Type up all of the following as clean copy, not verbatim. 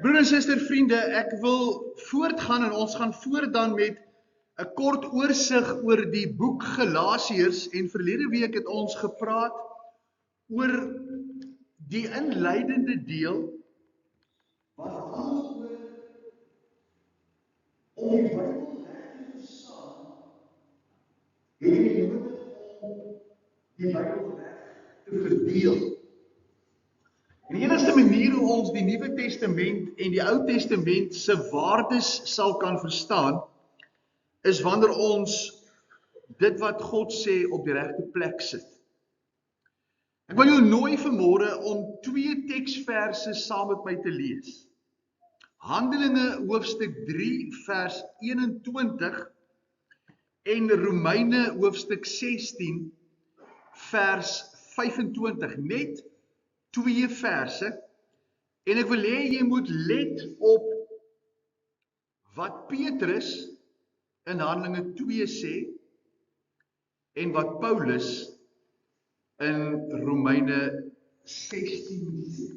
Broer en suster, vriende, ek wil voortgaan en ons gaan voort dan met 'n kort oorsig oor die boek Galasiërs en verlede week het ons gepraat oor die inleidende deel wat handel oor om die Bybel reg te verstaan, het jy nodig om die Bybel reg te verdeel. En die enigste manier hoe ons die Nuwe Testament en die Ou Testament se waardes sal kan verstaan, is wanneer ons dit wat God sê op die regte plek sit. Ek wil jou nooi vanmôre om 2 teksverse saam met my te lees. Handelinge hoofstuk 3 vers 21 en Romeine hoofstuk 16 vers 25. Net 2 verse, en ek wil hê jy moet let op wat Petrus in Handelinge 2 sê en wat Paulus in Romeine 16 sê.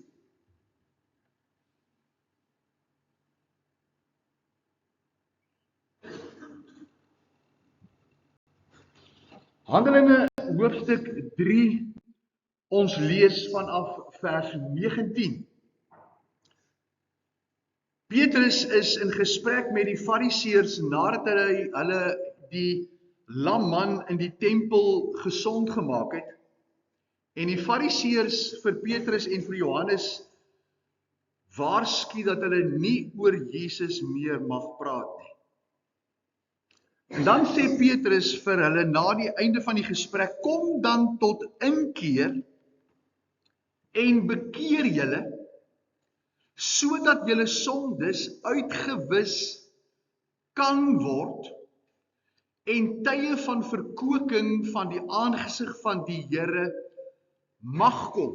Handelinge hoofstuk 3, ons lees vanaf vers 19. Petrus is in gesprek met die Fariseërs nadat hulle die lamman in die tempel gesond gemaak het. En die Fariseërs vir Petrus en vir Johannes waarsku dat hulle nie oor Jesus meer mag praat nie. En dan sê Petrus vir hulle na die einde van die gesprek: kom dan tot inkeer en bekeer julle, sodat julle sondes uitgewis kan word en tye van verkoeking van die aangesig van die Here mag kom.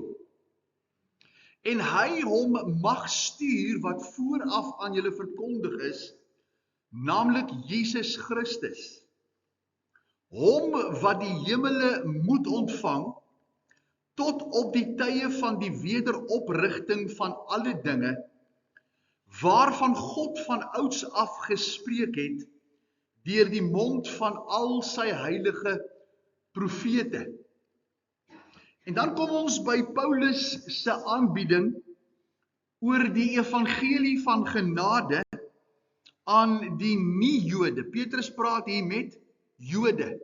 En hy hom mag stuur wat vooraf aan julle verkondig is, naamlik Jesus Christus. Hom wat die hemele moet ontvang, tot op die tye van die wederoprigting van alle dinge, waarvan God van ouds af gespreek het, deur die mond van al sy heilige profete. En dan kom ons by Paulus se aanbieding oor die evangelie van genade aan die nie-Jode. Petrus praat hier met Jode.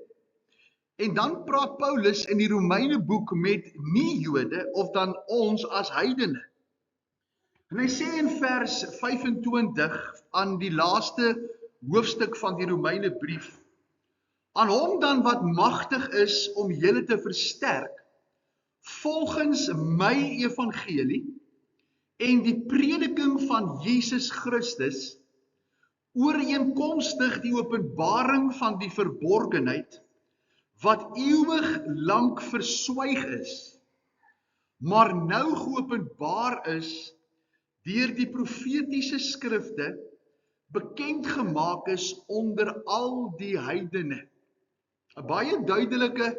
En dan praat Paulus in die Romeine boek met nie-Jode, of dan ons as heidene. En hy sê in vers 25 aan die laaste hoofstuk van die Romeine brief: aan hom dan wat magtig is om julle te versterk, volgens my evangelie en die prediking van Jesus Christus, ooreenkomstig die openbaring van die verborgenheid, wat ewig lank verswyg is, maar nou geopenbaar is deur die profetiese skrifte, bekend gemaak is onder al die heidene. 'n baie duidelike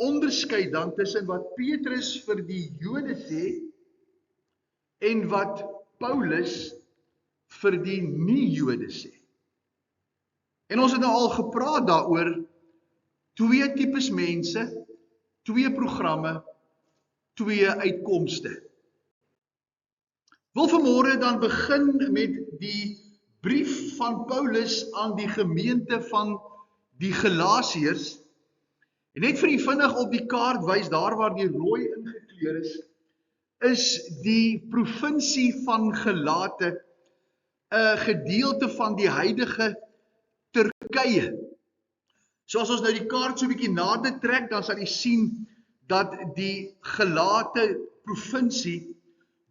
onderskeid dan tussen wat Petrus vir die Jode sê en wat Paulus vir die nie-Jode sê. En ons het nou al gepraat daaroor, 2 tipes mense, 2 programme, 2 uitkomste. Wil vanmôre dan begin met die brief van Paulus aan die gemeente van die Galasiërs. En net vir u vinnig op die kaart wys, daar waar die rooi ingekleur is die provinsie van Galate, 'n gedeelte van die huidige Turkye. So as ons nou die kaart so 'n bietjie nader trek, dan sal jy sien dat die Galate provinsie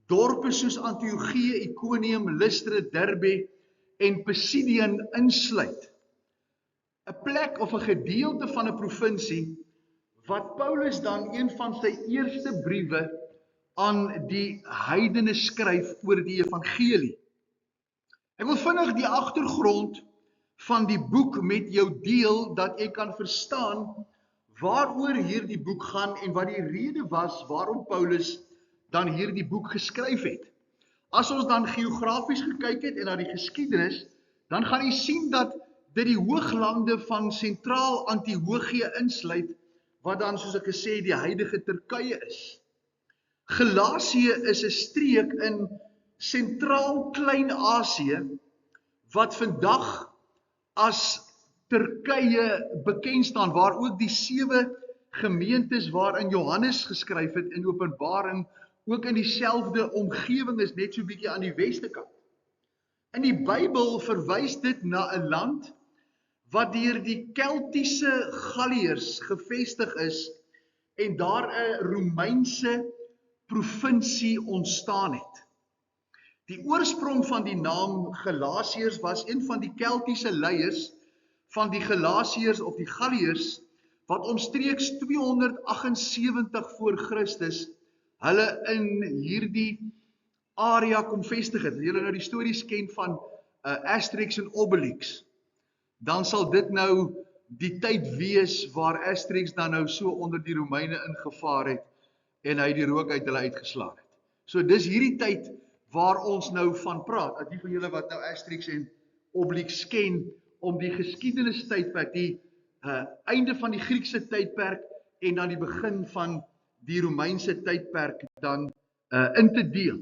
dorpe soos Antiochië, Iconium, Lystra, Derbe en Pisidian insluit. 'n plek of 'n gedeelte van 'n provinsie wat Paulus dan een van sy eerste briewe aan die heidene skryf oor die evangelie. Ek wil vinnig die agtergrond van die boek met jou deel, dat jy kan verstaan waaroor hierdie boek gaan en wat die rede was waarom Paulus dan hierdie boek geskryf het. As ons dan geografies gekyk het en na die geskiedenis, dan gaan jy sien dat dit die hooglande van sentraal Antiochië insluit, wat dan, soos ek gesê, die huidige Turkye is. Galasië is 'n streek in sentraal Klein-Asië, wat vandag as Turkye bekend staan, waar ook die 7 gemeentes waarin Johannes geskryf het in Openbaring, ook in dieselfde omgewing is, net so bietjie aan die weste kant. In die Bybel verwys dit na 'n land wat deur die Keltiese Galliërs gevestig is en daar 'n Romeinse provinsie ontstaan het. Die oorsprong van die naam Galasiërs was een van die Keltiese leiers van die Galasiërs of die Galliërs, wat omstreeks 278 voor Christus hulle in hierdie area kom vestig het. As julle nou die stories ken van Asterix en Obelix, dan sal dit nou die tyd wees waar Asterix dan nou so onder die Romeine ingevaar het en hy die rook uit hulle uitgeslaan het. So dis hierdie tyd waar ons nou van praat. As die van julle wat nou Asterix en Obelix ken, om die geskiedenistydperk, die einde van die Griekse tydperk en dan die begin van die Romeinse tydperk dan in te deel.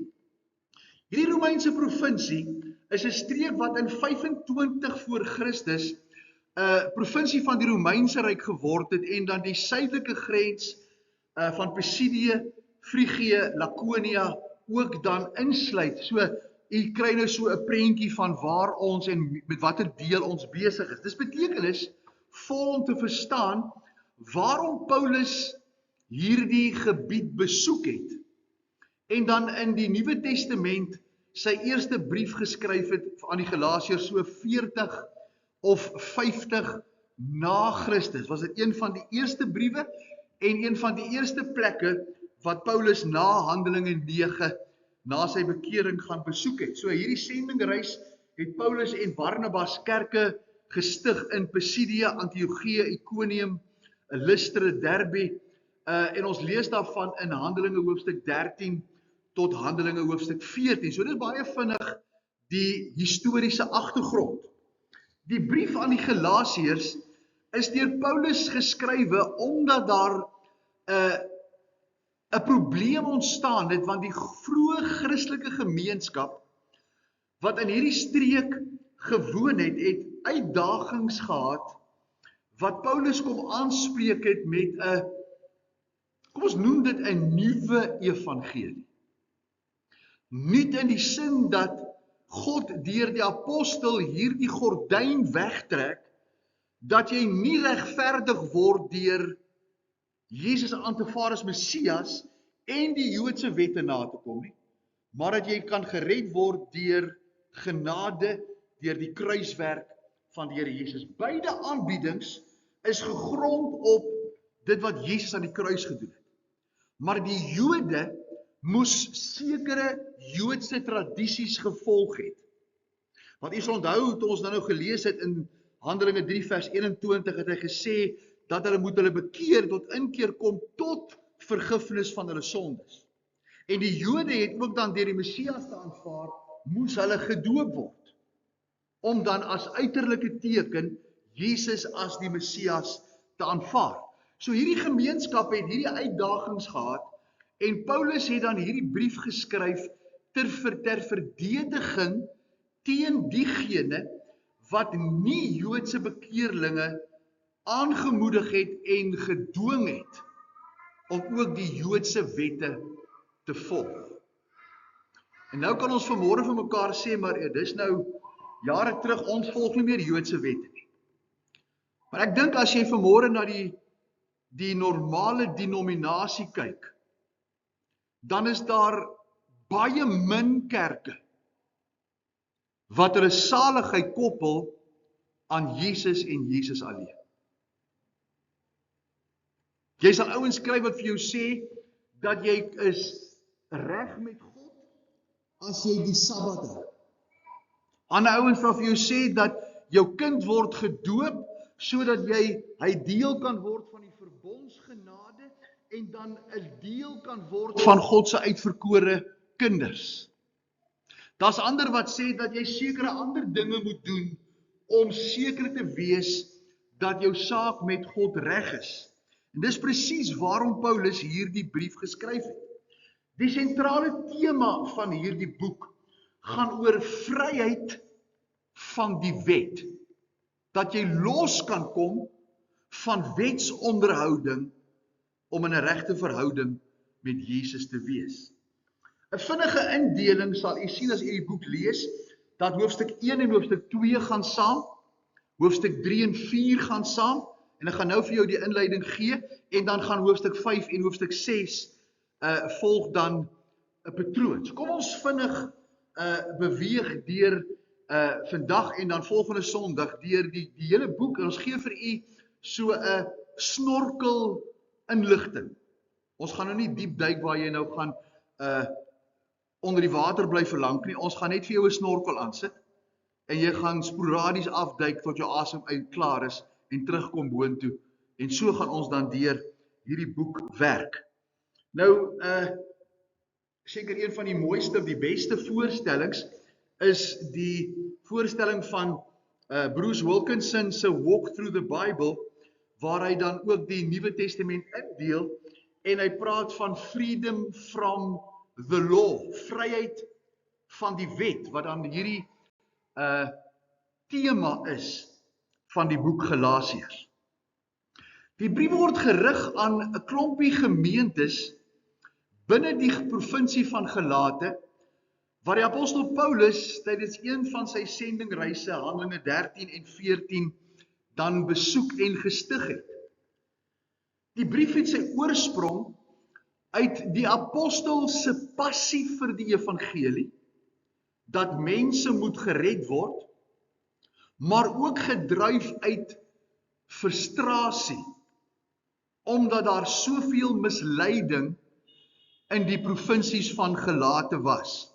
Hierdie Romeinse provinsie is 'n streek wat in 25 voor Christus 'n provinsie van die Romeinse ryk geword het en dan die suidelike grens van Pisidië, Frigië, Lakonia ook dan insluit. So, u kry nou so 'n prentjie van waar ons en met watter deel ons besig is. Dis betekenis vol om te verstaan waarom Paulus hierdie gebied besoek het en dan in die Nuwe Testament sy eerste brief geskryf het aan die Galasiërs so 40 of 50 na Christus. Was dit een van die eerste briewe en een van die eerste plekke wat Paulus na Handelinge 9 na sy bekering gaan besoek het. So hierdie sendingreis het Paulus en Barnabas kerke gestig in Pisidië, Antiochië, Iconium, Lystra, Derbe, en ons lees daarvan in Handelinge hoofstuk 13 tot Handelinge hoofstuk 14. So dit is baie vinnig die historiese agtergrond. Die brief aan die Galasiërs is deur Paulus geskrywe omdat daar 'n probleem ontstaan het, want die vroeë Christelike gemeenskap wat in hierdie streek gewoon het uitdagings gehad wat Paulus kom aanspreek het met 'n, kom ons noem dit 'n nuwe evangelie. Nuut in die sin dat God deur die apostel hierdie gordyn wegtrek, dat jy nie regverdig word deur Jesus aan te vaar as Messias en die Joodse wette na te kom nie, maar dat jy kan gered word deur genade, deur die kruiswerk van die Here Jesus. Beide aanbiedings is gegrond op dit wat Jesus aan die kruis gedoen het. Maar die Jode moes sekere Joodse tradisies gevolg het. Want u sal onthou, toe ons nou gelees het in Handelinge 3 vers 21, het hy gesê dat hulle moet hulle bekeer, tot inkeer kom tot vergifnis van hulle sondes. En die Jode het ook dan deur die Messias te aanvaar, moes hulle gedoop word, om dan as uiterlike teken Jesus as die Messias te aanvaar. So hierdie gemeenskap het hierdie uitdagings gehad, en Paulus het dan hierdie brief geskryf ter verdediging teen diegene wat nie Joodse bekeerlinge aangemoedig het en gedwing het om ook die Joodse wette te volg. En nou kan ons vanmôre vir mekaar sê, maar dis nou jare terug, ons volg nie meer Joodse wette nie. Maar ek dink as jy vanmôre na die normale denominasie kyk, dan is daar baie min kerke wat hulle saligheid koppel aan Jesus en Jesus alleen. Jy sal ouens skryf wat vir jou sê dat jy is reg met God as jy die Sabbat hou. Ander ouens sal vir jou sê dat jou kind word gedoop sodat hy deel kan word van die verbondsgenade en dan 'n deel kan word van God se uitverkore kinders. Daar's ander wat sê dat jy sekere ander dinge moet doen om seker te wees dat jou saak met God reg is. En dis presies waarom Paulus hierdie brief geskryf het. Die sentrale tema van hierdie boek gaan oor vryheid van die wet. Dat jy los kan kom van wetsonderhouding om in 'n regte verhouding met Jesus te wees. 'n Vinnige indeling sal u sien as u die boek lees, dat hoofstuk 1 en hoofstuk 2 gaan saam, hoofstuk 3 en 4 gaan saam, en ek gaan nou vir jou die inleiding gee, en dan gaan hoofstuk 5 en hoofstuk 6 volg dan 'n patroon. So kom ons vinnig beweeg deur vandag en dan volgende Sondag deur die hele boek, en ons gee vir u so 'n snorkel inligting. Ons gaan nou nie diep duik waar jy nou gaan onder die water bly verlang nie. Ons gaan net vir jou 'n snorkel aansit en jy gaan sporadies afduik tot jou asem uit klaar is en terugkom boontoe. En so gaan ons dan deur hierdie boek werk. Nou seker een van die mooiste of die beste voorstellings is die voorstelling van Bruce Wilkinson se Walk Through the Bible, waar hy dan ook die Nuwe Testament indeel en hy praat van freedom from the law, vryheid van die wet, wat dan hierdie tema is van die boek Galasiërs. Die brief word gerig aan 'n klompie gemeentes binne die provinsie van Galate, waar die apostel Paulus tydens een van sy sendingreise, Handelinge 13 en 14, dan besoek en gestig het. Die brief het sy oorsprong uit die apostel se passie vir die evangelie, dat mense moet gered word, maar ook gedryf uit frustrasie, omdat daar soveel misleiding in die provinsies van Galate was.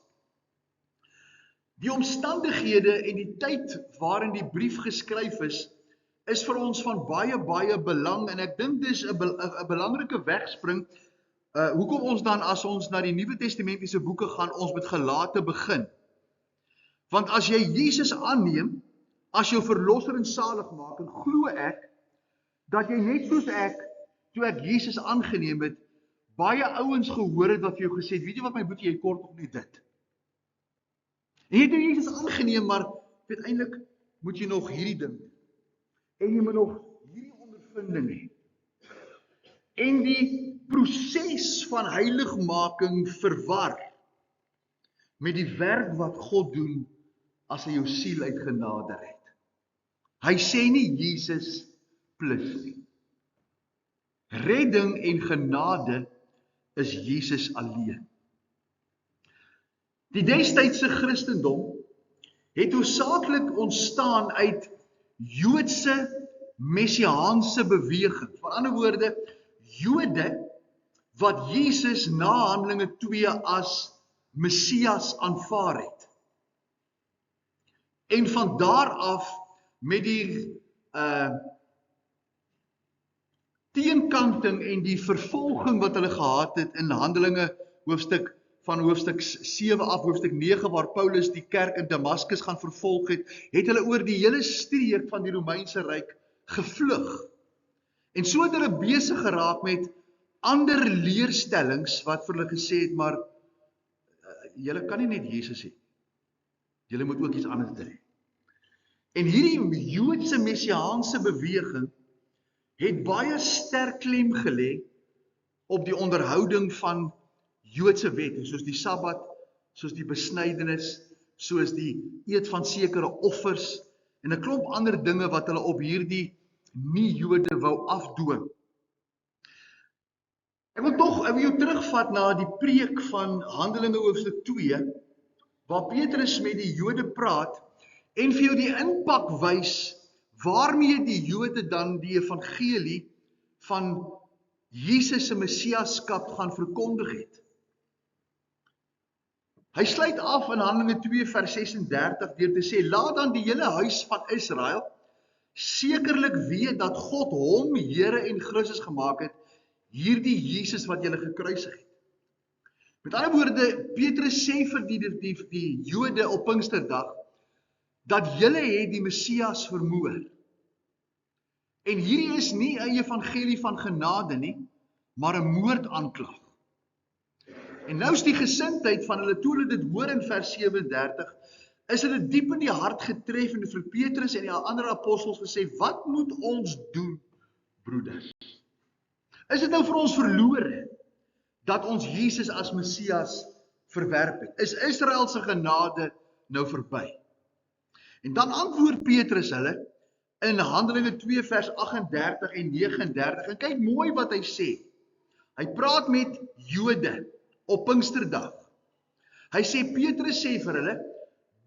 Die omstandighede en die tyd waarin die brief geskryf is vir ons van baie belang, en ek dink dis 'n belangrike wegspring, hoekom ons dan as ons na die Nuwe Testamentiese boeke gaan, ons met Galate begin. Want as jy Jesus aanneem, as jou verlosser en saligmaker, glo ek, dat jy net soos ek, toe ek Jesus aangeneem het, baie ouens gehoor het wat vir jou gesê het, weet jy wat my boetie, jy kort nog nie dit. En jy het Jesus aangeneem, maar uiteindelik moet jy nog hierdie ding, en jy moet nog hierdie ondervinding hê. En die proses van heiligmaking verwar met die werk wat God doen as hy jou siel uit genade red. Hy sê nie Jesus plus nie. Redding en genade is Jesus alleen. Die destydse Christendom het hoofsaaklik ontstaan uit Joodse messiaanse beweging. Met ander woorde, Jode wat Jesus na Handelinge 2 as Messias aanvaar het. En van daar af met die teenkanting en die vervolging wat hulle gehad het in Handelinge hoofstuk 7 af, hoofstuk 9, waar Paulus die kerk in Damaskus gaan vervolg het, het hulle oor die hele streek van die Romeinse ryk gevlug. En so het hulle besig geraak met ander leerstellings wat vir hulle gesê het, maar julle kan nie net Jesus hê. Julle moet ook iets anders hê. En hierdie Joodse messiaanse beweging het baie sterk klem gelê op die onderhouding van Joodse wette, soos die Sabbat, soos die besnydenis, soos die eet van sekere offers en 'n klomp ander dinge wat hulle op hierdie nie-Jode wou afdwing. Ek wil jou terugvat na die preek van Handelinge hoofstuk 2, waar Petrus met die Jode praat en vir jou die impak wys waarmee die Jode dan die evangelie van Jesus se Messiaskap gaan verkondig het. Hy sluit af in Handelinge 2 vers 36 deur te sê, laat dan die hele huis van Israel sekerlik weet dat God hom Here en Christus gemaak het, hierdie Jesus wat julle gekruisig het. Met ander woorde, Petrus sê vir die Jode op Pinksterdag, dat julle het die Messias vermoor. En hierdie is nie 'n evangelie van genade nie, maar 'n moordaanklag. En nou is die gesindheid van hulle, toe hulle dit hoor in vers 37, is hulle diep in die hart getref en vir Petrus en die ander apostels gesê, wat moet ons doen, broeders? Is dit nou vir ons verlore, dat ons Jesus as Messias verwerp het? Is Israel se genade nou verby? En dan antwoord Petrus hulle in Handelinge 2 vers 38 en 39, en kyk mooi wat hy sê. Hy praat met Jode op Pinksterdag. Hy sê, Petrus sê vir hulle,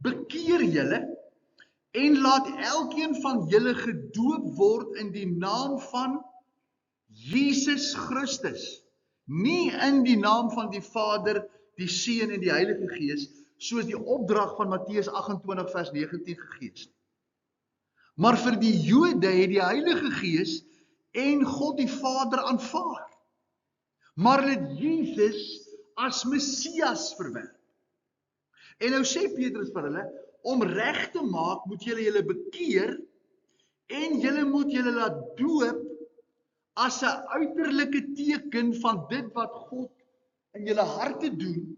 bekeer julle en laat elkeen van julle gedoop word in die naam van Jesus Christus. Nie in die naam van die Vader, die Seun en die Heilige Gees, soos die opdrag van Matteus 28 vers 19 gegee is. Maar vir die Jode het die Heilige Gees en God die Vader aanvaar. Maar hulle het Jesus as Messias verwerp. En nou sê Petrus vir hulle, om reg te maak, moet julle bekeer en julle moet julle laat doop as 'n uiterlike teken van dit wat God in julle harte doen,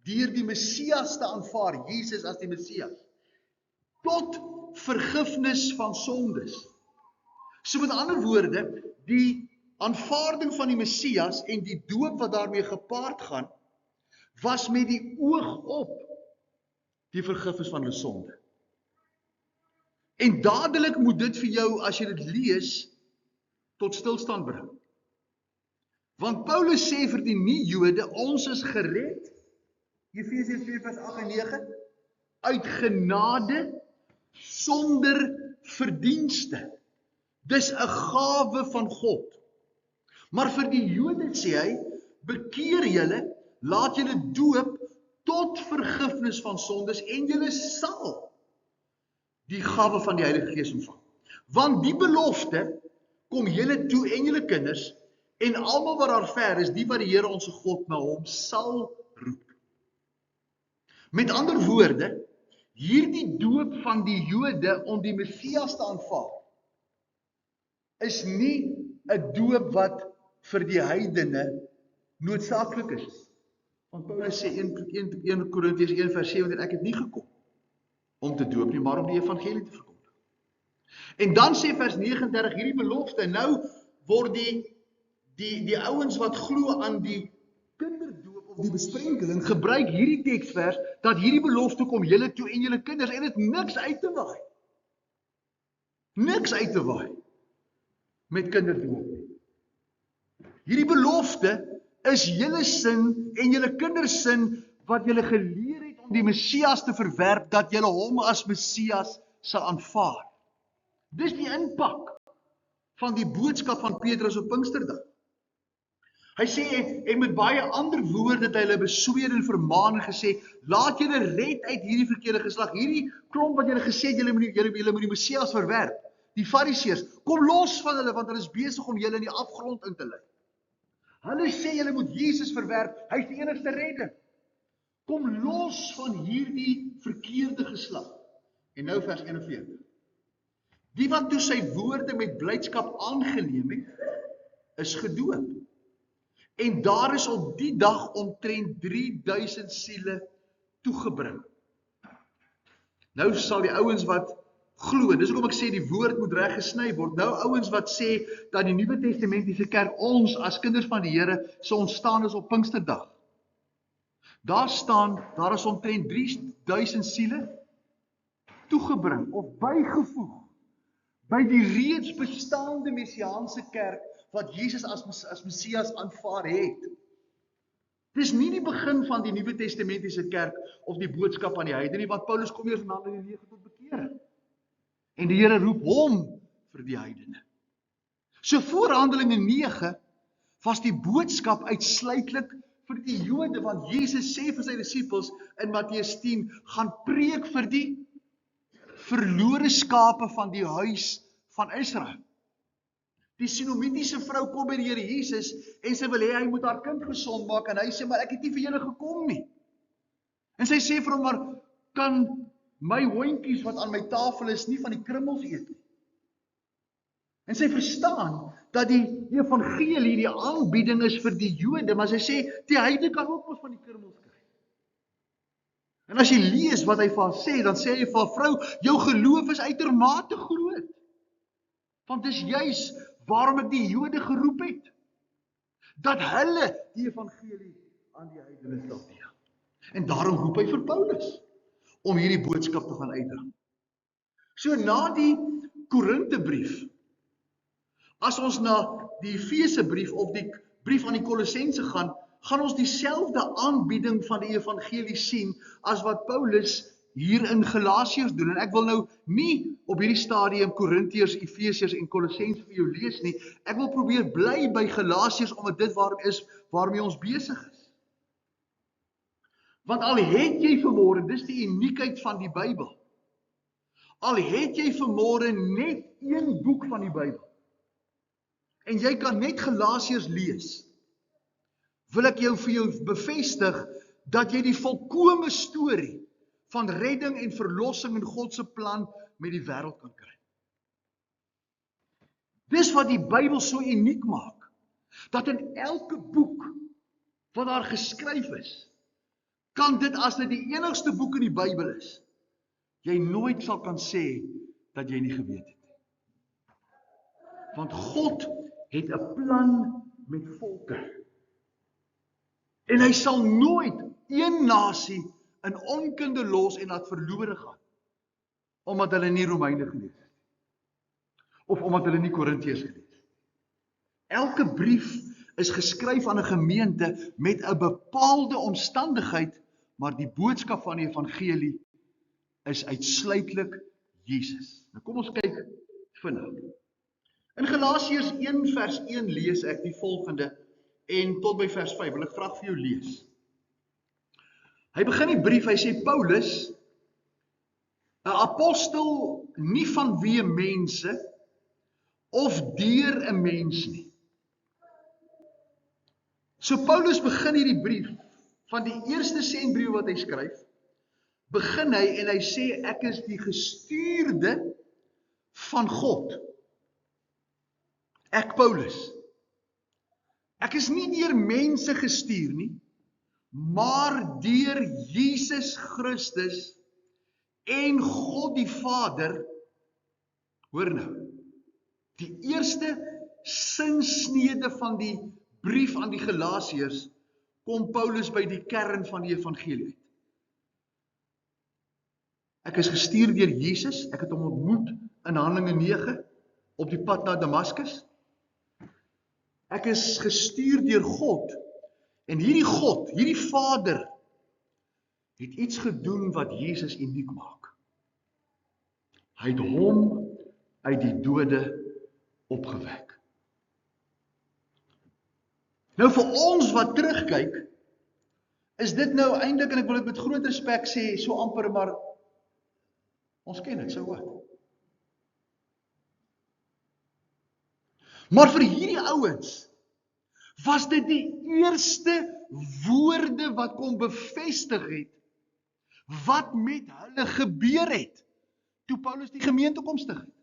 deur die Messias te aanvaar, Jesus as die Messias, tot vergifnis van sondes. So met ander woorde, die aanvaarding van die Messias en die doop wat daarmee gepaard gaan, was met die oog op die vergifnis van hulle sonde. En dadelik moet dit vir jou, as jy dit lees, tot stilstand bring. Want Paulus sê vir die nie-Jode, ons is gered, Efesiërs 4 vers 8 en 9, uit genade, sonder verdienste. Dis 'n gawe van God. Maar vir die Jode sê hy, bekeer julle, laat julle doop tot vergifnis van sondes en julle sal die gawe van die Heilige Gees ontvang. Want die belofte kom julle toe en julle kinders en almal wat daar ver is, die wat die Here ons God na hom sal roep. Met ander woorde, hierdie doop van die Jode om die Messias te aanvaar, is nie 'n doop wat vir die heidene noodsaaklik is. Want Paulus sê 1 Korintiërs 1 vers 17, ek het nie gekom om te doop nie, maar om die evangelie te verkondig. En dan sê vers 39, hierdie belofte, nou word die ouens wat glo aan die kinderdoop of die besprenkeling, gebruik hierdie teksvers, dat hierdie belofte kom julle toe en julle kinders, en dit niks uit te waai. Niks uit te waai met kinderdoop nie. Hierdie belofte is julle sin en julle kinders sin, wat julle geleer het om die Messias te verwerp, dat julle hom as Messias sal aanvaar. Dis die impak van die boodskap van Petrus op Pinksterdag. Hy sê, en met baie ander woorde het hy hulle besweer en vermaan en gesê, laat julle red uit hierdie verkeerde geslag, hierdie klomp wat julle gesê het, julle moet die Messias verwerp, die Fariseërs, kom los van hulle, want hulle is besig om julle in die afgrond in te lei. Hulle sê julle moet Jesus verwerp, hy is die enigste redder. Kom los van hierdie verkeerde geslag. En nou vers 41. Die wat toe sy woorde met blydskap aangeneem het, is gedoop. En daar is op die dag omtrent 3000 siele toegebring. Nou sal die ouens wat glo, dis hoekom ek sê die woord moet reg gesny word. Nou ouens wat sê dat die Nuwe Testamentiese kerk, ons as kinders van die Here, sou ontstaan is op Pinksterdag. Daar staan, daar is omtrent 3000 siele toegebring of bygevoeg by die reeds bestaande messiaanse kerk wat Jesus as Messias aanvaar het. Dis nie die begin van die Nuwe Testamentiese kerk of die boodskap aan die heidene nie, want Paulus kom eers in Handelinge 9 tot bekering. En die Here roep hom vir die heidene. So voor Handelinge 9 was die boodskap uitsluitlik vir die Jode, want Jesus sê vir sy disippels in Matteus 10, gaan preek vir die verlore skape van die huis van Israel. Die Sinomitiese vrou kom by die Here Jesus en sy wil hê hy moet haar kind gesond maak en hy sê, maar ek het nie vir julle gekom nie. En sy sê vir hom, maar kan my hondjies wat aan my tafel is nie van die krummels eet nie? En sy verstaan dat die evangelie, die aanbieding is vir die Jode, maar sy sê, die heidene kan ook mos van die krummels kry. En as jy lees wat hy vir haar sê, dan sê hy vir haar, vrou, jou geloof is uitermate groot. Want dis juis waarom ek die Jode geroep het, dat hulle die evangelie aan die heidene sal deel. En daarom roep hy vir Paulus, om hierdie boodskap te gaan uitdra. So na die Korinthebrief, as ons na die Efesebrief of die brief aan die Kolossense gaan ons dieselfde aanbieding van die evangelie sien as wat Paulus hier in Galasiërs doen. En ek wil nou nie op hierdie stadium Korintiërs, Efesiërs en Kolossense vir jou lees nie. Ek wil probeer bly by Galasiërs omdat dit waarmee ons besig is. Want al het jy vanmôre, dis die uniekheid van die Bybel. Al het jy vanmôre net een boek van die Bybel. En jy kan net Galasiërs lees. Wil ek vir jou bevestig dat jy die volkome storie van redding en verlossing in God se plan met die wêreld kan kry. Dis wat die Bybel so uniek maak, dat in elke boek wat daar geskryf is, kan dit as dit die enigste boek in die Bybel is, jy nooit sal kan sê dat jy nie geweet het nie. Want God het 'n plan met volke. En hy sal nooit een nasie in onkunde los en laat verlore gaan, omdat hulle nie Romeine gelees het, of omdat hulle nie Korintiërs gelees het. Elke brief is geskryf aan 'n gemeente met 'n bepaalde omstandigheid, maar die boodskap van die evangelie is uitsluitlik Jesus. Nou kom ons kyk vinnig. In Galasiërs 1 vers 1 lees ek die volgende, en tot by vers 5, wil ek graag vir jou lees. Hy begin die brief, hy sê, Paulus, 'n apostel nie vanweë mense, of deur 'n mens nie. So Paulus begin hierdie brief, van die eerste sendbrief wat hy skryf, begin hy en hy sê, ek is die gestuurde van God. Ek Paulus. Ek is nie deur mense gestuur nie, maar deur Jesus Christus en God die Vader. Hoor nou, die eerste sinsnede van die brief aan die Galasiërs kom Paulus by die kern van die evangelie uit. Ek is gestuur deur Jesus, ek het hom ontmoet in Handelinge 9 op die pad na Damaskus. Ek is gestuur deur God, en hierdie God, hierdie Vader, het iets gedoen wat Jesus uniek maak. Hy het hom uit die dode opgewek. Nou vir ons wat terugkyk, is dit nou eintlik, en ek wil dit met groot respek sê, so amper maar, ons ken dit, so wat. Maar vir hierdie ouens, was dit die eerste woorde wat kon bevestig het, wat met hulle gebeur het, toe Paulus die gemeente kom stig het.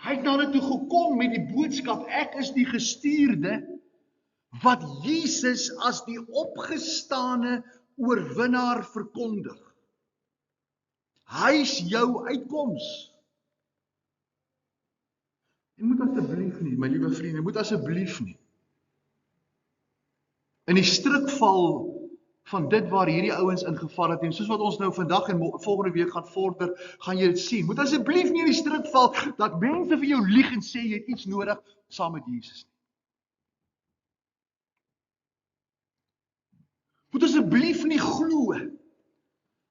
Hy het na hulle toe gekom met die boodskap, ek is die gestuurde, wat Jesus as die opgestane oorwinnaar verkondig. Hy is jou uitkoms. En moet asseblief nie, my liewe vriende, moet asseblief nie in die struikval van dit waar hierdie ouens ingeval het, en soos wat ons nou vandag en volgende week gaan vorder, gaan jy dit sien. Moet asseblief nie in die struikval dat mense vir jou lieg en sê jy het iets nodig saam met Jesus nie. Moet asseblief nie glo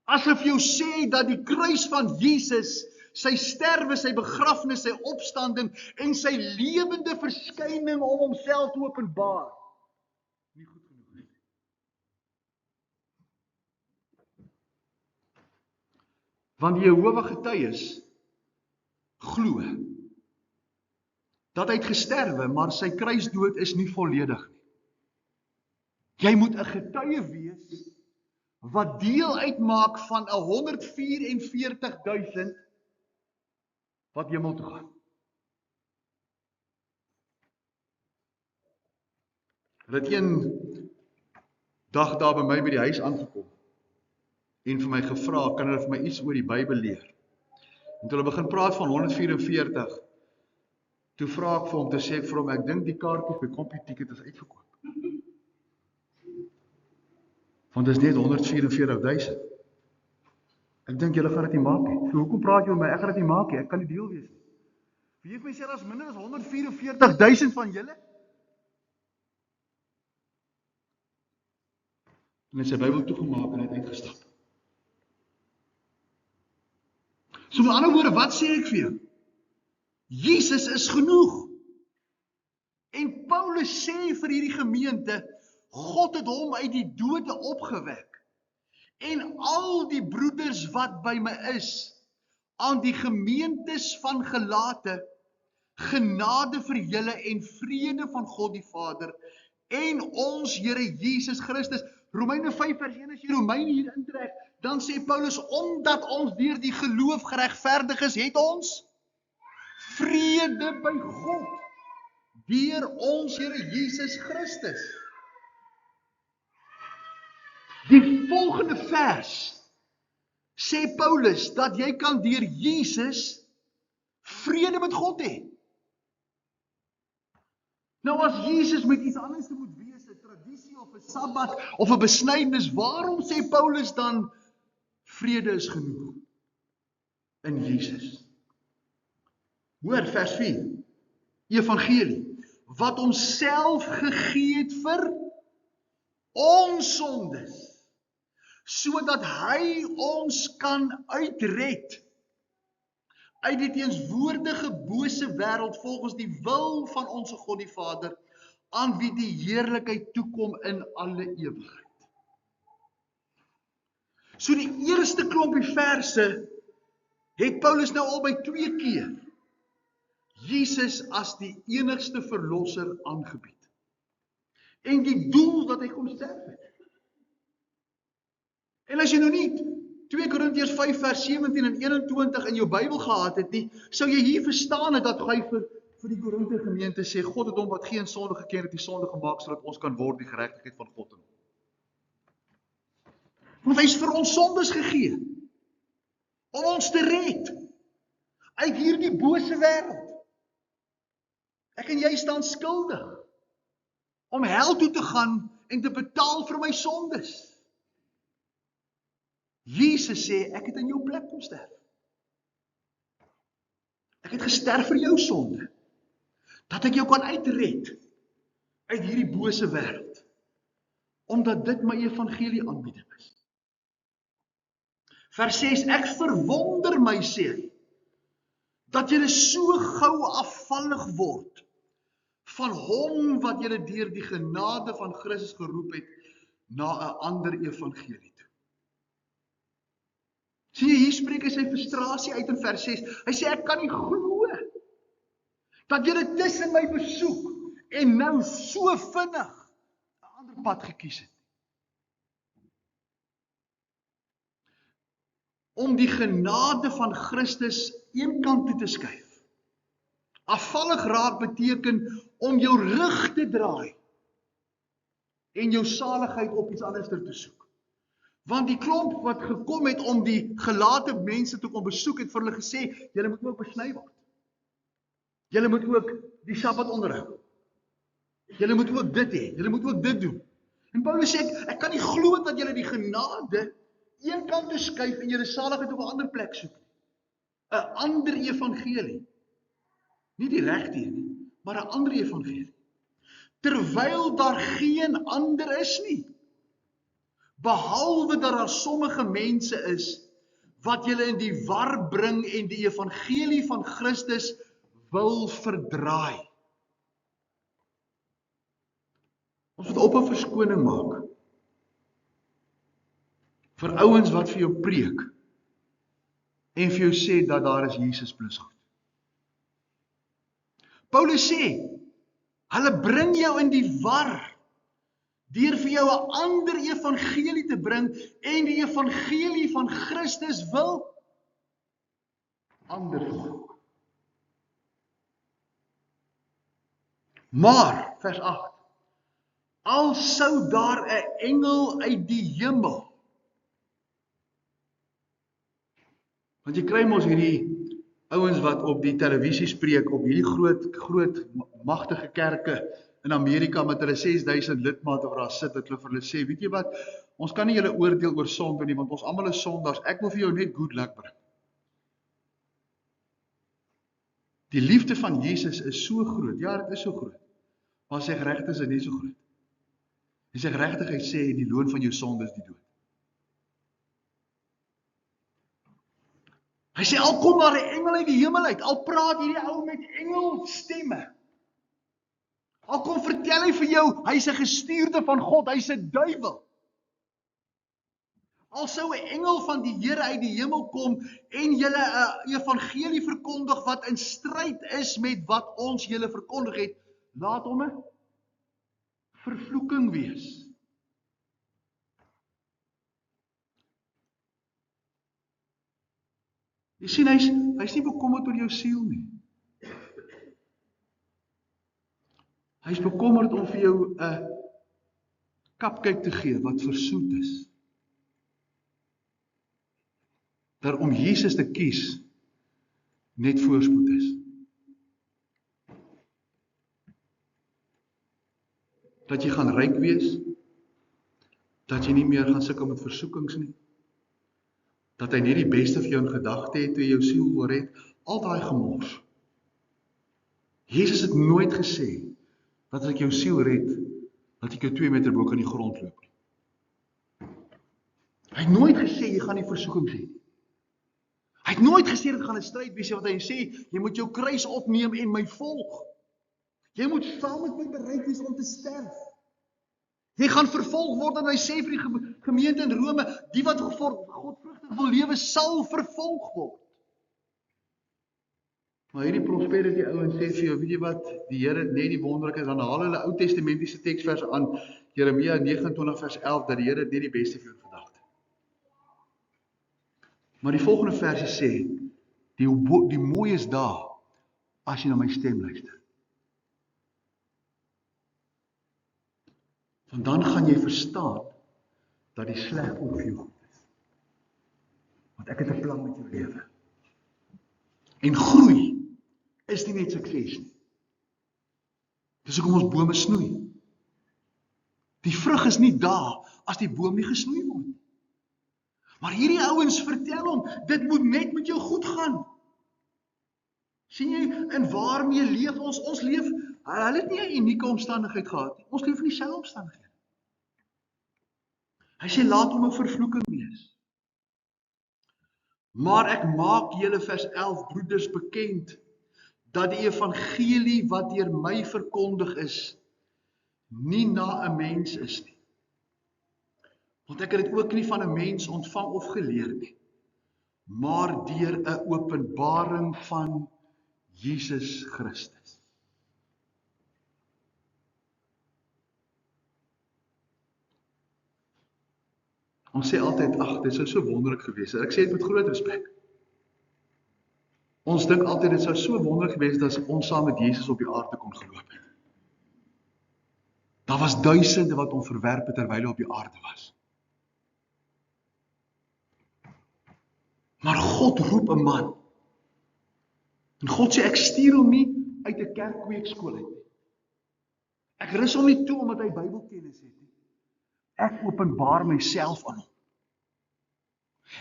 as hulle vir jou sê dat die kruis van Jesus, sy sterwe, sy begrafnis, sy opstanding en sy lewende verskyning om homself te openbaar nie goed genoeg is. Want die Jehova getuies glo dat hy het gesterwe, maar sy kruisdood is nie volledig nie. Jy moet 'n getuie wees wat deel uitmaak van 'n 144.000 wat hemel toe gaan. Hulle het een dag daar by my by die huis aangekom en vir my gevra, kan hulle vir my iets oor die Bybel leer? En toe hulle begin praat van 144, toe vra ek vir hom, toe sê ek vir hom, ek dink die kaartjies by Computicket is uitverkoop. Want dit is net 144.000. Ek dink julle gaan dit nie maak nie. So hoekom praat jy met my? Ek gaan dit nie maak nie. Ek kan nie deel wees nie. Wie het my sê daar's minder as 144.000 van julle? En het sy Bybel toegemaak en het uitgestap. So met ander woorde, wat sê ek vir jou? Jesus is genoeg. En Paulus sê vir hierdie gemeente, God het hom uit die dode opgewek. En al die broeders wat by my is, aan die gemeentes van Galate, genade vir julle en vrede van God die Vader en ons Here Jesus Christus. Romeine 5 vers 1, as jy Romeine hier intrek, dan sê Paulus, omdat ons deur die geloof geregverdig is, het ons vrede by God, deur ons Here Jesus Christus. Die volgende vers sê Paulus dat jy kan deur Jesus vrede met God hê. Nou as Jesus met iets anders moet wees, 'n tradisie of 'n Sabbat of 'n besnydenis, waarom sê Paulus dan vrede is genoeg in Jesus? Hoor vers 4. Evangelie wat homself gegee het vir ons sondes, sodat hy ons kan uitred uit die teenswoordige bose wêreld volgens die wil van ons God die Vader, aan wie die heerlikheid toekom in alle ewigheid. So die eerste klompie verse het Paulus nou al by 2 keer Jesus as die enigste verlosser aangebied. En die doel dat hy kom sterf het. En as jy nou nie 2 Korintiërs 5 vers 17 en 21 in jou Bybel gehad het nie, sou jy hier verstaan het dat hy vir die Korinthe gemeente sê, God het hom wat geen sonde geken het, die sonde gemaak, sodat ons kan word die geregtigheid van God in hom. Want hy is vir ons sondes gegee, om ons te red, uit hierdie bose wêreld. Ek en jy staan skuldig, om hel toe te gaan en te betaal vir my sondes. Jesus sê, ek het in jou plek kom sterf. Ek het gesterf vir jou sonde, dat ek jou kan uitred uit hierdie bose wêreld, omdat dit my evangelie aanbieding is. Vers 6, ek verwonder my, sê hy, dat julle so gou afvallig word van hom wat julle deur die genade van Christus geroep het na 'n ander evangelie toe. Sien jy, hier spreek hy sy frustrasie uit in vers 6. Hy sê, ek kan nie glo dat julle tussen my besoek en nou so vinnig 'n ander pad gekies het. Om die genade van Christus een kant toe te skuif. Afvallig raak beteken om jou rug te draai en jou saligheid op iets anders te soek. Want die klomp wat gekom het om die gelate mense te kom besoek het vir hulle gesê, julle moet ook besny word. Julle moet ook die Sabbat onderhou. Julle moet ook dit hê, julle moet ook dit doen. En Paulus sê, ek kan nie glo dat julle die genade een kant toe skuif en julle saligheid op 'n ander plek soek. 'n Ander evangelie. Nie die regte nie, maar 'n ander evangelie. Terwyl daar geen ander is nie. Behalwe dat daar sommige mense is wat julle in die war bring en die evangelie van Christus wil verdraai. Ons moet op 'n verskoning maak vir ouens wat vir jou preek en vir jou sê dat daar is Jesus plus goed. Paulus sê, hulle bring jou in die war, deur vir jou 'n ander evangelie te bring, en die evangelie van Christus wil anders maak. Maar, vers 8, al sou daar 'n engel uit die hemel, want jy kry mos hierdie ouens wat op die televisie spreek, op hierdie groot magtige kerke in Amerika met hulle 6000 lidmate wat daar sit, dat hulle vir hulle sê, weet jy wat, ons kan nie julle oordeel oor sonde nie, want ons almal is sondaars, ek wil vir jou net good luck bring. Die liefde van Jesus is so groot, ja, dit is so groot, maar sy geregtigheid is nie so groot. En sy geregtigheid sê, die loon van jou sonde is die dood. Hy sê, al kom daar 'n engel uit die hemel uit, al praat hierdie ou met engelstemme, al kom vertel hy vir jou, hy's 'n gestuurde van God, hy's 'n duiwel. Al sou 'n engel van die Here uit die hemel kom en julle 'n evangelie verkondig wat in stryd is met wat ons julle verkondig het, laat hom 'n vervloeking wees. Jy sien, hy's nie bekommerd oor jou siel nie. Hy's bekommerd om vir jou 'n cupcake te gee wat versoet is. Dat om Jesus te kies net voorspoed is. Dat jy gaan ryk wees, dat jy nie meer gaan sukkel met versoekings nie, dat hy net die beste vir jou in gedagte het toe jy jou siel wil red, al daai gemors. Jesus het nooit gesê dat as ek jou siel red, dat ek jou 2 meter bo kan die grond loop nie. Hy het nooit gesê jy gaan nie versoekings hê nie. Hy het nooit gesê dit gaan 'n stryd wees, wat hy sê, jy moet jou kruis opneem en my volg. Jy moet saam met my bereid wees om te sterf. Jy gaan vervolg word, en hy sê vir die gemeente in Rome, die wat godvrugtig wil lewe, sal vervolg word. Maar hierdie prosperity ouens sê vir jou, weet jy wat, die Here net die wonderlik is, dan haal hulle Ou Testamentiese teksverse aan, Jeremia 29 vers 11, dat die Here net die beste vir jou in gedagte. Maar die volgende versie sê, die mooi is daar, as jy na my stem luister. Want dan gaan jy verstaan, dat die sleg ook vir jou goed is. Want ek het 'n plan met jou lewe. En groei is nie net sukses nie. Dis hoekom ons bome snoei. Die vrug is nie daar, as die boom nie gesnoei word. Maar hierdie ouens vertel hom, dit moet net met jou goed gaan. Sien jy, en waarmee leef ons? Ons leef, hulle het nie 'n unieke omstandigheid gehad nie. Ons leef in dieselfde omstandighede. Hy sê, laat hom 'n vervloeking wees. Maar ek maak julle, vers 11, broeders, bekend, dat die evangelie wat deur my verkondig is, nie na 'n mens is nie. Want ek het dit ook nie van 'n mens ontvang of geleer nie, maar deur 'n openbaring van Jesus Christus. Ons sê altyd, ag, dit sou so wonderlik gewees het. Ek sê dit met groot respek. Ons dink altyd dit sou so wonderlik gewees het as ons saam met Jesus op die aarde kon geloop het. Daar was duisende wat hom verwerp het terwyl hy op die aarde was. Maar God roep 'n man. En God sê, ek stuur hom nie uit 'n kerkkweekskool uit nie. Ek rus hom nie toe omdat hy Bybelkennis het nie. Ek openbaar myself aan hom.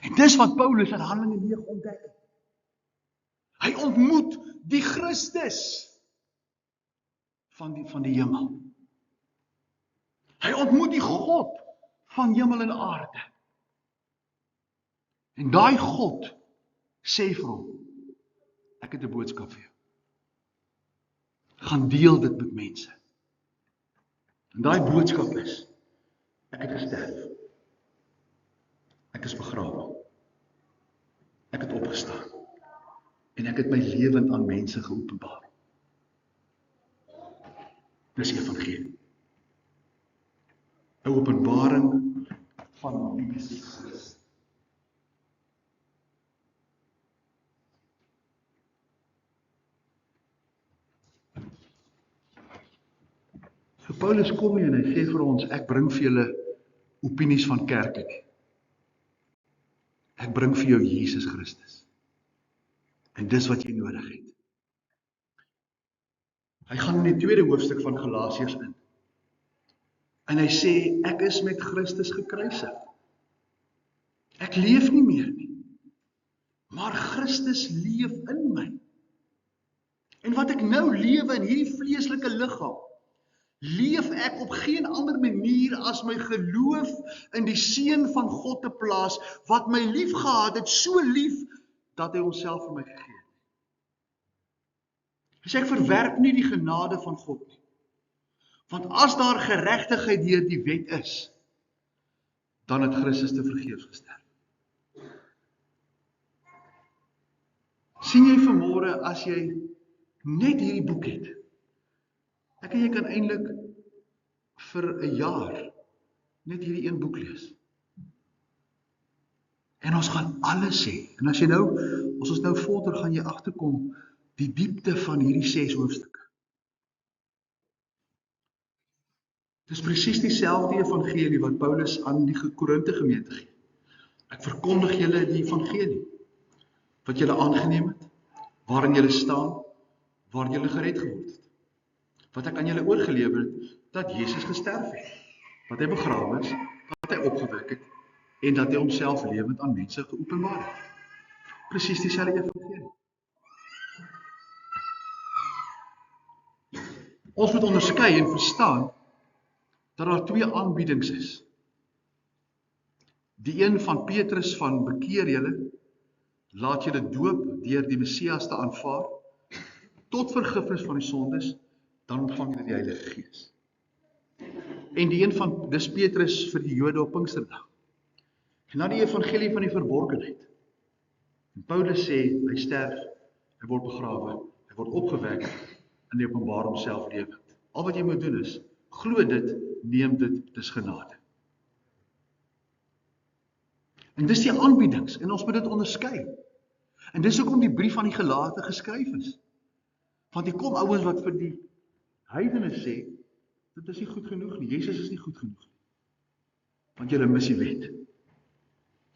En dis wat Paulus in Handelinge 9 ontdek het. Hy ontmoet die Christus van die hemel. Hy ontmoet die God van hemel en aarde. En daai God sê vir hom, ek het 'n boodskap vir jou. Gaan deel dit met mense. En daai boodskap is, ek het gesterf. Ek is begrawe. Ek het opgestaan. En ek het my lewend aan mense geopenbaar. Dis die evangelie. 'n Openbaring van Jesus Christus. So Paulus kom hier en hy sê vir ons, ek bring vir julle opinies van kerke nie. Ek bring vir jou Jesus Christus. En dis wat jy nodig het. Hy gaan in die tweede hoofstuk van Galasiërs in. En hy sê, ek is met Christus gekruisig. Ek leef nie meer nie. Maar Christus leef in my. En wat ek nou lewe in hierdie vleeslike liggaam, leef ek op geen ander manier as my geloof in die Seun van God te plaas, wat my lief gehad het, so lief, dat hy homself vir my gegee het. Dus ek verwerp nie die genade van God nie. Want as daar geregtigheid deur die wet is, dan het Christus te vergeefs gesterf. Sien jy vanmôre, as jy net hierdie boek het, ek en jy kan eintlik vir 'n jaar net hierdie een boek lees. En ons gaan alles sê. En as ons nou vorder, gaan jy agterkom die diepte van hierdie 6 hoofstukke. Dit is presies dieselfde evangelie wat Paulus aan die Korinte gemeente gee. Ek verkondig julle die evangelie wat julle aangeneem het, waarin julle staan, waar julle gered geword het. Wat ek aan julle oorgelewer het, dat Jesus gesterf het, dat hy begrawe is, dat hy opgewek het, en dat hy homself lewend aan mense geopenbaar het. Presies dieselfde evangelie. Ons moet onderskei en verstaan dat daar 2 aanbiedings is. Die een van Petrus van bekeer julle, laat julle doop deur die Messias te aanvaar, tot vergifnis van die sondes, dan ontvang julle die Heilige Gees. En die een van, dis Petrus vir die Jode op Pinksterdag. En dan die evangelie van die verborgenheid. En Paulus sê, hy sterf, hy word begrawe, hy word opgewek, en hy openbaar homself lewend. Al wat jy moet doen is, glo dit, neem dit, dis genade. En dis die aanbiedings, en ons moet dit onderskei. En dis hoekom die brief aan die Galate geskryf is. Want hier kom ouens wat vir die heidene sê, dit is nie goed genoeg nie, Jesus is nie goed genoeg nie. Want julle mis die wet.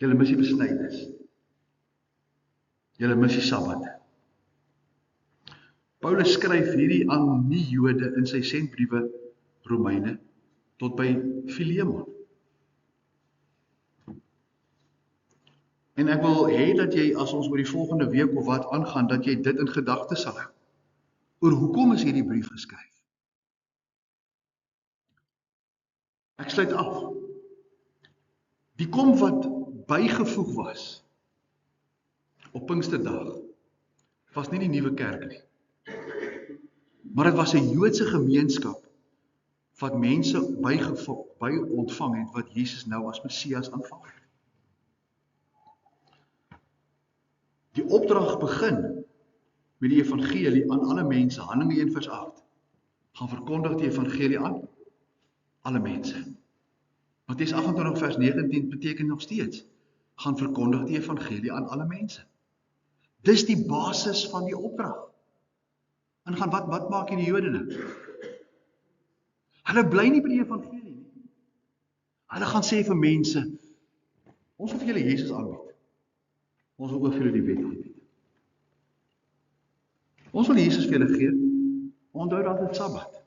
Julle mis die besnydenis. Julle mis die Sabbat. Paulus skryf hierdie aan nie Jode in sy sendbriewe Romeine tot by Filemon. En ek wil hê dat jy, as ons oor die volgende week of wat aangaan, dat jy dit in gedagte sal hou. Oor hoekom is hierdie brief geskryf? Ek sluit af. Die kom wat bygevoeg was op Pinksterdag was nie die nuwe kerk nie. Maar dit was 'n Joodse gemeenskap wat mense by ontvang het wat Jesus nou as Messias aanvaar het. Die opdrag begin met die evangelie aan alle mense, Handelinge 1 vers 8. Gaan verkondig die evangelie aan alle mense. Matteus 28 vers 19 beteken nog steeds, gaan verkondig die evangelie aan alle mense. Dis die basis van die opdrag. En gaan wat maak die Jode nou? Hulle bly nie by die evangelie nie. Hulle gaan sê vir mense, ons wil vir julle Jesus aanbied. Ons wil ook vir julle die wet aanbied. Ons wil Jesus vir julle gee, onthou dat dit Sabbat.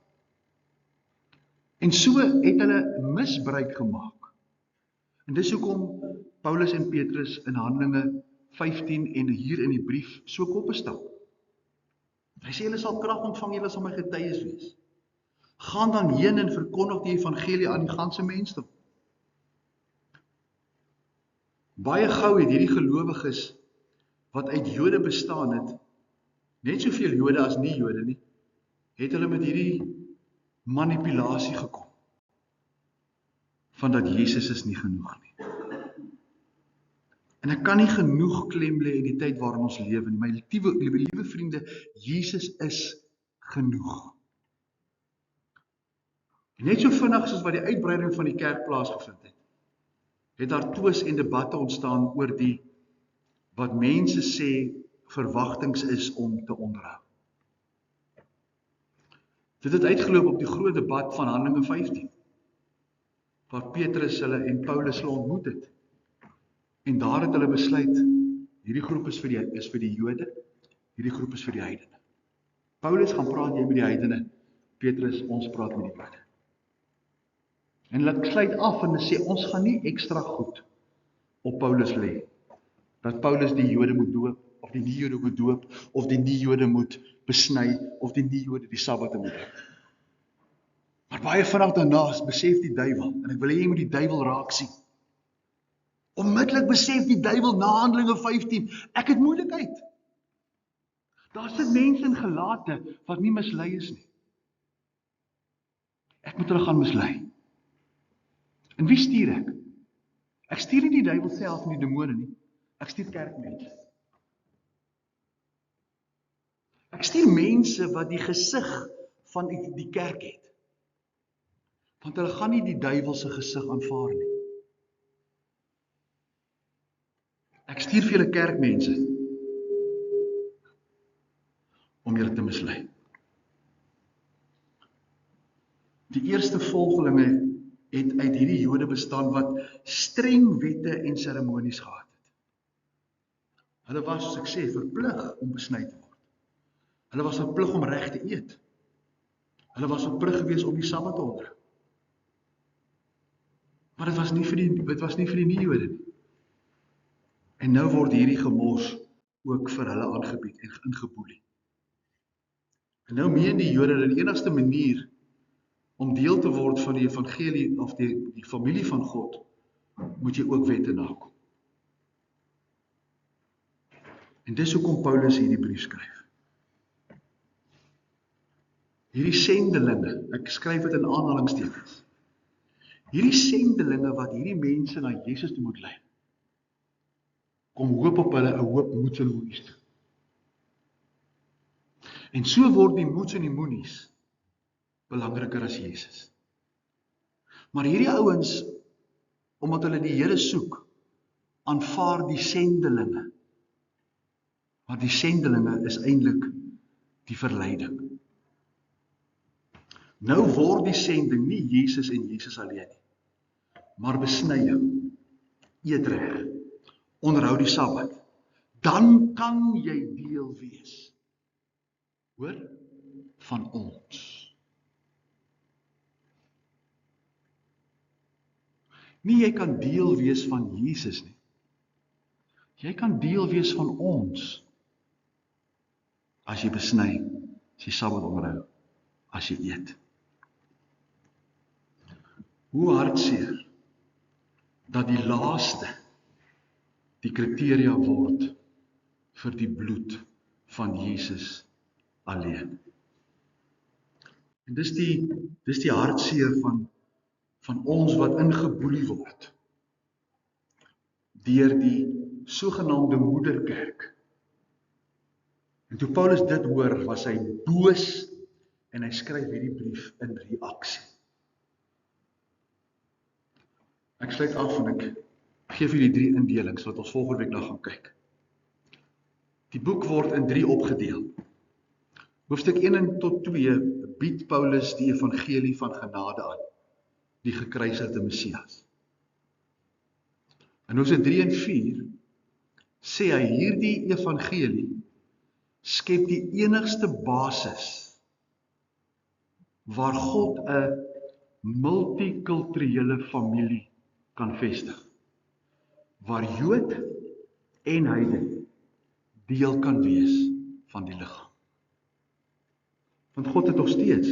En so het hulle misbruik gemaak. En dis hoekom Paulus en Petrus in Handelinge 15 en hier in die brief so koppe staan. Hy sê, julle sal krag ontvang, julle sal my getuies wees. Gaan dan heen en verkondig die evangelie aan die ganse mensdom. Baie gou het hierdie gelowiges, wat uit Jode bestaan het, net soveel Jode as nie Jode nie, het hulle met hierdie manipulasie gekom, van dat Jesus is nie genoeg nie. En ek kan nie genoeg klem lê in die tyd waarin ons lewe nie. My liewe vriende, Jesus is genoeg. Net so vinnig soos wat die uitbreiding van die kerk plaasgevind het daar twis en debatte ontstaan oor die wat mense sê verwagtings is om te onderhou. Dit het uitgeloop op die groot debat van Handelinge 15, waar Petrus hulle en Paulus hulle ontmoet het. En daar het hulle besluit, hierdie groep is vir die Jode, hierdie groep is vir die heidene. Paulus gaan praat jy met die heidene, Petrus, ons praat met die Jode. En hulle sluit af en hulle sê, ons gaan nie ekstra goed op Paulus lê, dat Paulus die Jode moet doop, of die nie-Jode moet doop, of die nie-Jode moet besny, of die nie-Jode die Sabbat moet hou. Maar baie vinnig daarna besef die duiwel, en ek wil hê jy moet die duiwel raak sien. Onmiddellik besef die duiwel na Handelinge 15, ek het moeilikheid. Daar sit mense in gelate wat nie mislei is nie. Ek moet hulle gaan mislei. En wie stuur ek? Ek stuur nie die duiwel self en die demone nie. Ek stuur kerkmense. Ek stuur mense wat die gesig van die kerk het. Want hulle gaan nie die duiwel se gesig aanvaar nie. Ek stuur vir julle kerkmense om julle te mislei. Die eerste volgelinge het uit hierdie Jode bestaan wat streng wette en seremonies gehad het. Hulle was, soos ek sê, verplig om besny te word. Hulle was verplig om reg te eet. Hulle was verplig gewees om die Sabbat te onderhou. Maar dit was nie vir die nie-Jode nie. En nou word hierdie gemors ook vir hulle aangebied en ingeboelie. En nou meen die Jode dat die enigste manier om deel te word van die evangelie of die familie van God, moet jy ook wette nakom. En dis hoekom Paulus hierdie brief skryf. Hierdie sendelinge, ek skryf dit in aanhalingstekens. Hierdie sendelinge wat hierdie mense na Jesus toe moet lei, kom hoop op hulle 'n hoop moeds en moenies toe. En so word die moeds en die moenies belangriker as Jesus. Maar hierdie ouens, omdat hulle die Here soek, aanvaar die sendelinge. Maar die sendelinge is eintlik die verleiding. Nou word die sending nie Jesus en Jesus alleen nie, maar besny jou, eet reg, onderhou die Sabbat. Dan kan jy deel wees, hoor, van ons. Nie jy kan deel wees van Jesus nie. Jy kan deel wees van ons, as jy besny, as jy Sabbat onderhou, as jy eet. Hoe hartseer dat die laaste die kriteria word vir die bloed van Jesus alleen. En dis die hartseer van ons wat ingeboelie word deur die sogenaamde moederkerk. En toe Paulus dit hoor, was hy boos en hy skryf hierdie brief in reaksie. Ek sluit af en ek gee vir die 3 indelings wat ons volgende week na gaan kyk. Die boek word in 3 opgedeel. Hoofstuk 1 tot 2 bied Paulus die evangelie van genade aan, die gekruisigde Messias. In hoofstuk 3 en 4 sê hy hierdie evangelie skep die enigste basis waar God 'n multikulturele familie kan vestig, waar Jood en heiden deel kan wees van die liggaam. Want God het nog steeds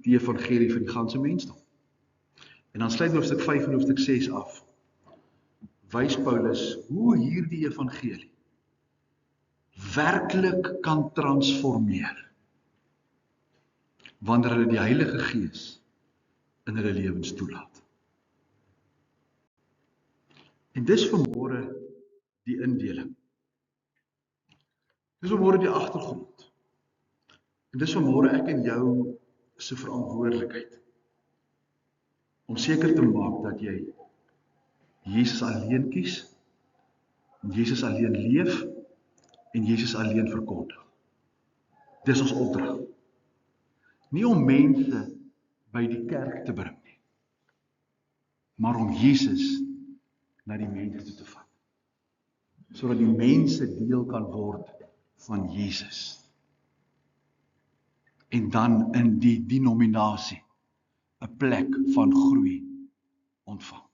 die evangelie vir die ganse mensdom. En dan sluit hoofstuk 5 en hoofstuk 6 af. Wys Paulus hoe hierdie evangelie werklik kan transformeer wanneer hulle die Heilige Gees in hulle lewens toelaat. En dis vanmôre die indeling. Dis vanmôre die agtergrond. En dis vanmôre ek en jou se verantwoordelikheid om seker te maak dat jy Jesus alleen kies, Jesus alleen leef en Jesus alleen verkondig. Dis ons opdrag. Nie om mense by die kerk te bring nie, maar om Jesus na die mense toe te vat. Sodat die mense deel kan word van Jesus. En dan in die denominasie 'n plek van groei ontvang.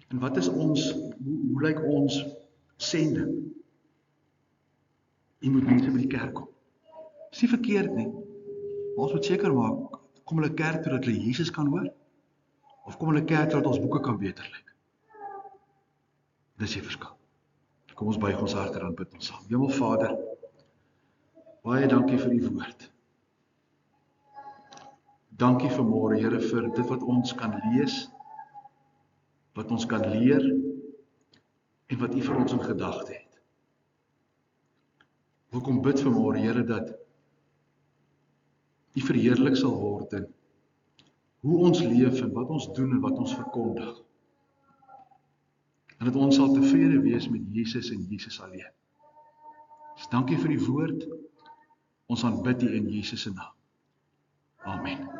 En wat is ons, hoe lyk ons sending? Jy moet mense by die kerk kom. Dis nie verkeerd nie, maar ons moet seker maak, kom hulle kerk toe dat hulle Jesus kan hoor? Of kom hulle kerk toe dat ons boeke kan beter lyk? Dis die verskil. Kom ons buig ons harte dan bid ons saam. Hemelvader, baie dankie vir die woord. Dankie vanmôre, Here, vir dit wat ons kan lees, wat ons kan leer, en wat U vir ons in gedagte het. Wil kom bid vanmôre, Here, dat U verheerlik sal word in hoe ons leef en wat ons doen en wat ons verkondig. En dat ons sal tevrede wees met Jesus en Jesus alleen. Dus dankie vir die woord. Ons aanbid U in Jesus se naam. Amen.